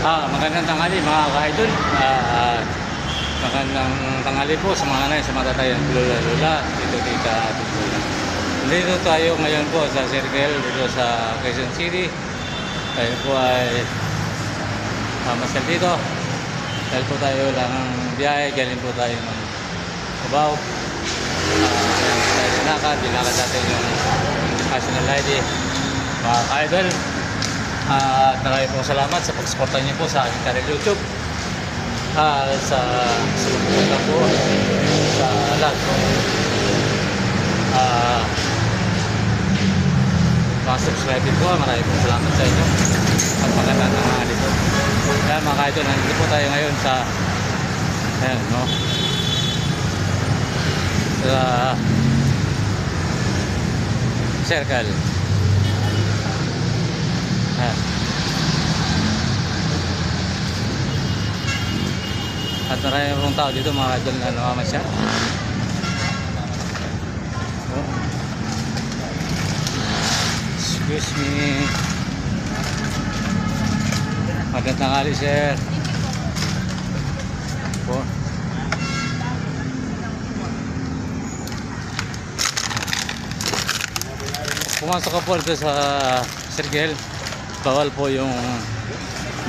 Magandang tanghali mga ka-idol. Magandang tanghali po sa mga nanay, sa mga tatay, lula-lula, tito-tita at lula. Dito tayo ngayon po sa Circle, dito sa Quezon City. Tayo po ay mamasal dito. Dahil po tayo lang ang biyahe, galing po tayo ng Cubao. Ayan, tayo dinakad natin yung national ID. Mga ka-idol, maraming pong salamat sa pag-suporta niyo po sa aking channel YouTube, sa pagpunta po sa lahat ng mga subscriber po. Maraming pong salamat sa inyo at magandang tanghali po. Kaya mga ka-idol, nandito po tayo ngayon sa ayan, no, sa Circle. At marami pong tao dito mga idol na namamasyal. Excuse me. Magandang tanghali, sir. Pumasok ka po dito sa Circle. Bawal po yung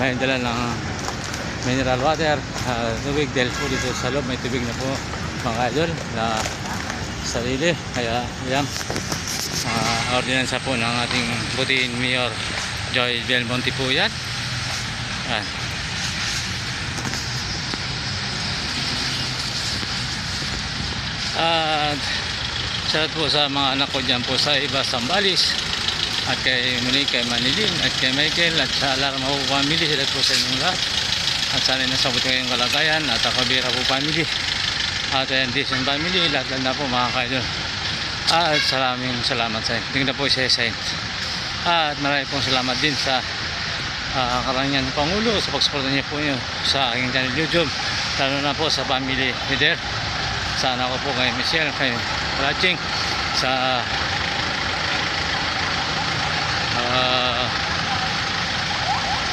may dala ng mineral water, tubig, dahil po dito sa loob may tubig na po mga idol na sarili. Kaya yan, ordinansa po ng ating butihin Mayor Joy Belmonte po yan. Shout po sa mga anak ko dyan po sa iba Sambales, at kay Monique, kay Manilin, at kay Michael, at sa Alarma po family. Sila po sa inyong lahat, at sana nasabot kayong kalagayan, at Kabira po family, at Anderson family, lahat na po mga kaidol. At maraming salamat sa inyo. Tingnan po siya sa inyo. At maraming pong salamat din sa Karangyang Pangulo sa pagsuporta niyo po nyo sa aking channel YouTube, lalo na po sa family leader. Sana ko po kay Michelle, kay Raching, sa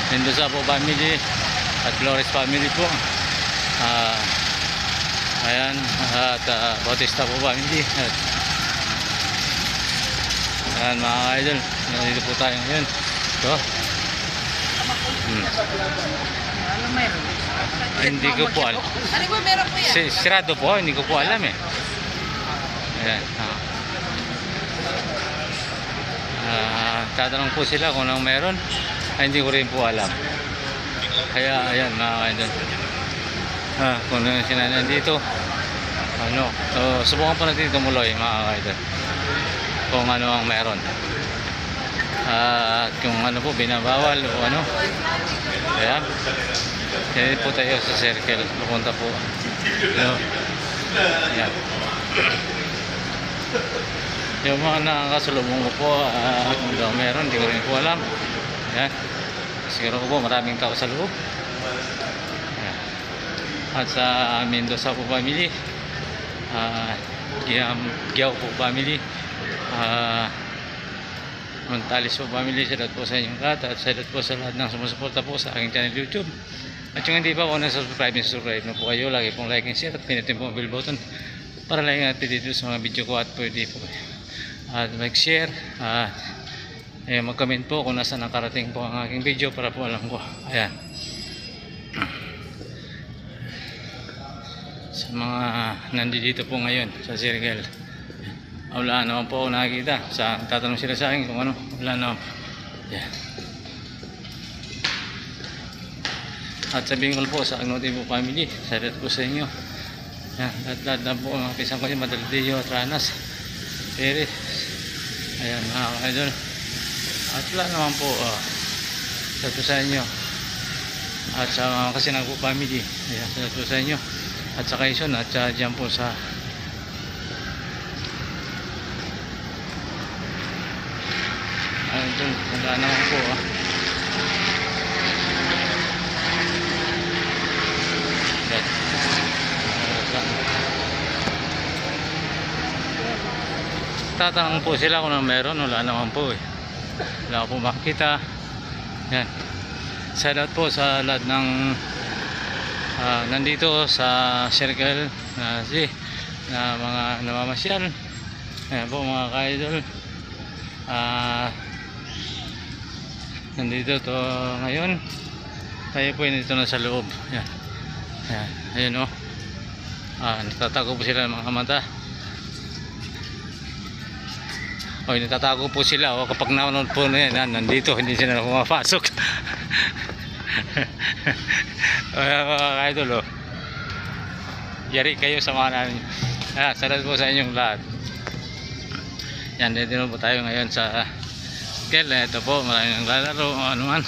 Mendoza po family at Flores family po. Ayan, at Bautista po family. At ayan mga idol, nandito po tayo ngayon. Ito. Hindi ko po alam. Sirado po, hindi ko po alam eh. Ayan. Tatanong po sila kung anong meron. Hindi ko rin po alam. Kaya ayan mga idol, kung ano yung sinanan dito, so subukan po natin tumuloy mga idol kung ano ang meron, at kung ano po binabawal o ano. Kaya hindi po tayo sa Circle, pupunta po ayan. Yung mga nakakasulubong ko po, kung daw meron, hindi ko rin po alam. Ayan. Siguro ko po maraming tao sa loob. Ayan. At sa Mendoza po family, Giyaw po family, Montales po family, salat po sa inyong lahat, at salat po sa lahat ng sumusuporta po sa aking channel YouTube. At yung hindi pa po na-subscribe na po kayo, lagi pong like and share, at pinutin po ang bell button para like natin dito sa mga video ko, at pwede po at mag-share, mag-comment po kung nasa nakarating po ang aking video para po alam ko. Ayan, sa mga nandito po ngayon sa Circle, wala naman po ako nakikita. Tatanong sila sa akin kung ano, wala naman. Ayan. At sabihin ko po sa Agnote po family, salat po sa inyo. Ayan, lahat na po mga pisang ko yung Madaldeyo at Ranas Perez. Ayan mga idol. At wala naman po, salat po sa inyo. At sa mga Kasinang po family, ayan, salat po sa inyo. At sa Quezon, at dyan po sa idol, wala naman po tatanong po sila kung ano meron. Wala naman po eh, wala po makita. Yan, shoutout po sa lahat ng nandito sa circle na mga namamasyal. Ayan po mga ka-idol. Nandito to ngayon. Tayo po nandito na sa loob. Ayan. Ayan. Ayan o. Natatago po sila ng mga mata. Natatago po sila kapag nanonood po na yan, nandito, hindi sila pumapasok. Mga ka-idol yari kayo sa mga namin. Salamat po sa inyong lahat. Yan, dito po tayo ngayon sa Kel. Ito po, maraming naglalaro o anuman.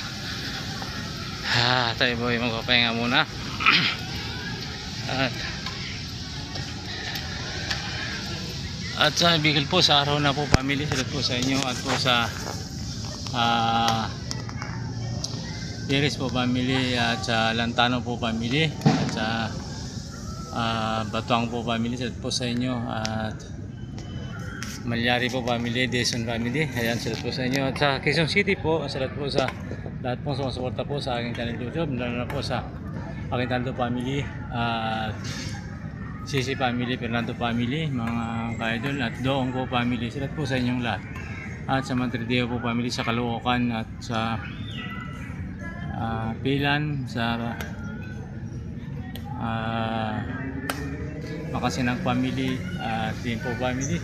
Tayo po yung magpapahinga muna. At sa Bicol po, sa araw na po family, salat po sa inyo at po sa Iris po family at sa Lantano po family at sa Batuang po family, salat po sa inyo at Malyari po family, Deson family, ayan salat po sa inyo at sa Quezon City po, salat po sa lahat po sumusuporta po sa aking channel YouTube, lalo na po sa aking Tanto family at Sisi family, Fernando family, mga ka-idol at Doong po family, salat po sa inyong lahat at sa Mantrideo po family sa Caloocan at sa Pilan, sa Makasinang family at Timpo family.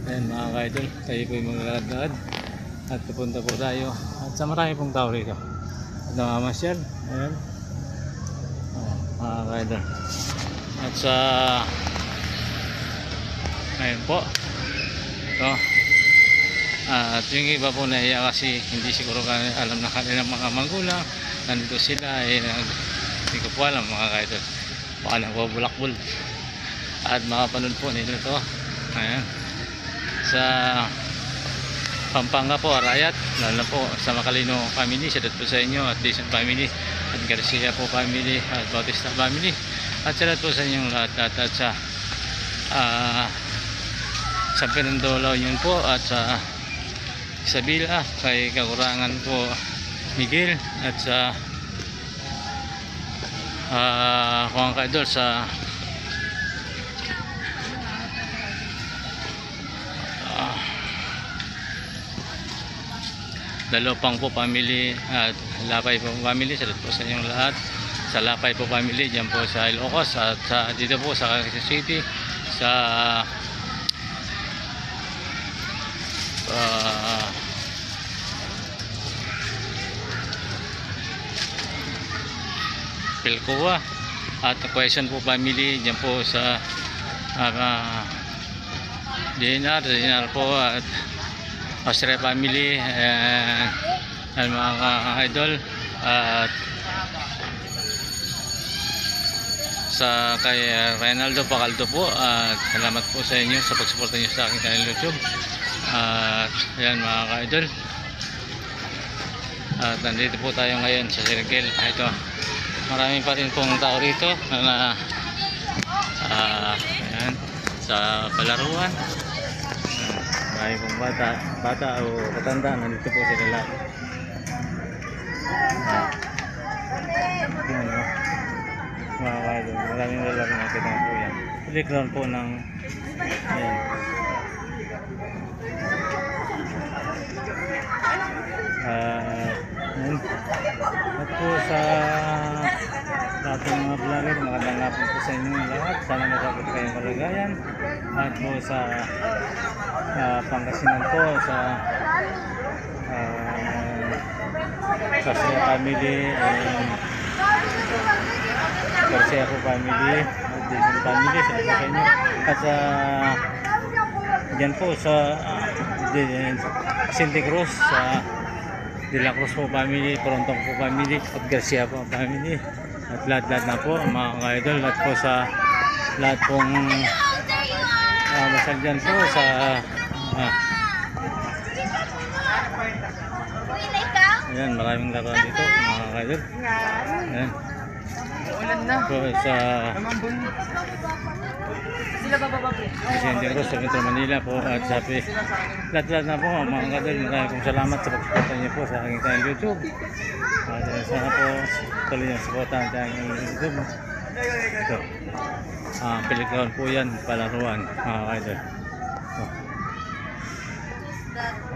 Ayan mga ka-idol, tayo po yung maglalakad at pupunta po tayo at sa marami pong tao rito at namamasyal. Ayan mga ka-idol. At sa ngayon po ito at yung iba po naiya kasi hindi siguro alam na kanilang mga magulang nandito sila hindi ko po alam mga kaidol, baka nagbabulakbol at makapanood po nila ito. Ayan sa Pampanga po, Arayat, lalo na po sa Macalino family, sadat po sa inyo at Dizon family at Garcia po family at Bautista family at sadat po sa inyong lahat at sa San Fernando La Union po at sa Isabela kay Kakurangan po Miguel at sa Juan Caidol sa Dalopang po family at Lapay po family, salat po sa inyong lahat. Sa Lapay po family, dyan po sa Ilocos at sa, dito po sa Quezon City, sa Pilcoa at Quezon po family, dyan po sa DNR po at Austria family and mga idol at sa kay Reynaldo Pacaldo po at salamat po sa inyo sa pagsuporta niyo sa aking channel YouTube at ayan mga ka-idol at nandito po tayo ngayon sa circle. Ito marami pa rin pong tao rito na ayan, sa palaruan. Marami pong bata o katanda, nandito po sila lahat. Tingnan nyo mga ka-idol, maraming lalaki na kita po yan. Background po ng ayan. At po sa lahat ng mga vlogger, magandang hapon po sa inyo lahat. Sana nakapit kayong kalagayan. At po sa Pangasinan po, sa Garcia family and Garcia po family at Dizon family, sa inyo. At sa dyan po sa Sinte Cruz, sa De La Cruz po family, Porontong po family at Garcia po family at lahat na po mga ka-idol at po sa lahat pong masal dyan po sa ayan, maraming laruan dito mga ka-idol. Ayan. Ulan na. po sa Namambun. Sila bababa pre. Presidente Cruz sa Metro Manila po at sabi lahat-lahat na po mga kadol, maraming pong salamat sa pagsuporta niyo po sa aking tayong YouTube at sana po tuloy niyong supportahan sa aking YouTube. Ito pelikon po yan, palaruan mga kadol.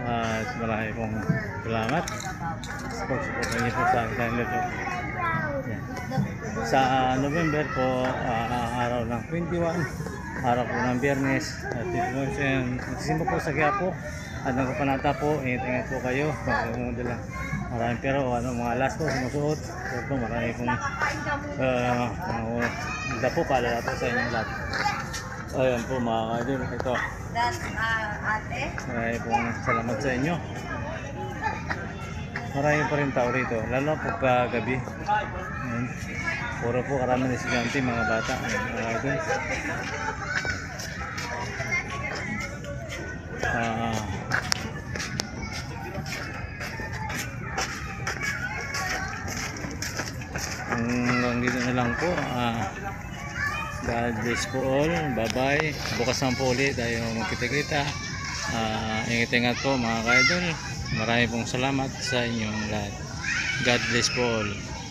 At marami pong salamat sa pagsuporta niyo po sa aking tayong YouTube. Yan. Sa November po, araw ng 21, araw po ng Biyernes, at dito po siya nagsisimba po sa Quiapo at nagpapanata po. Ingat-ingat po kayo, magkakumunda lang maraming pero mga alas po sumusuot, so marami pong mga po paalala po sa inyong lahat. Ayan po mga kaidol, ito marami pong salamat sa inyo. Marami pa rin tao rito, lalo pagka gabi. Puro po karami na estudyante, mga bata. Mga idol. Hanggang dito na lang po. God bless po all. Bye bye. Bukas naman po ulit tayo magkita-kita. Ingat-ingat po mga idol. Marami pong salamat sa inyong lahat. God bless po all.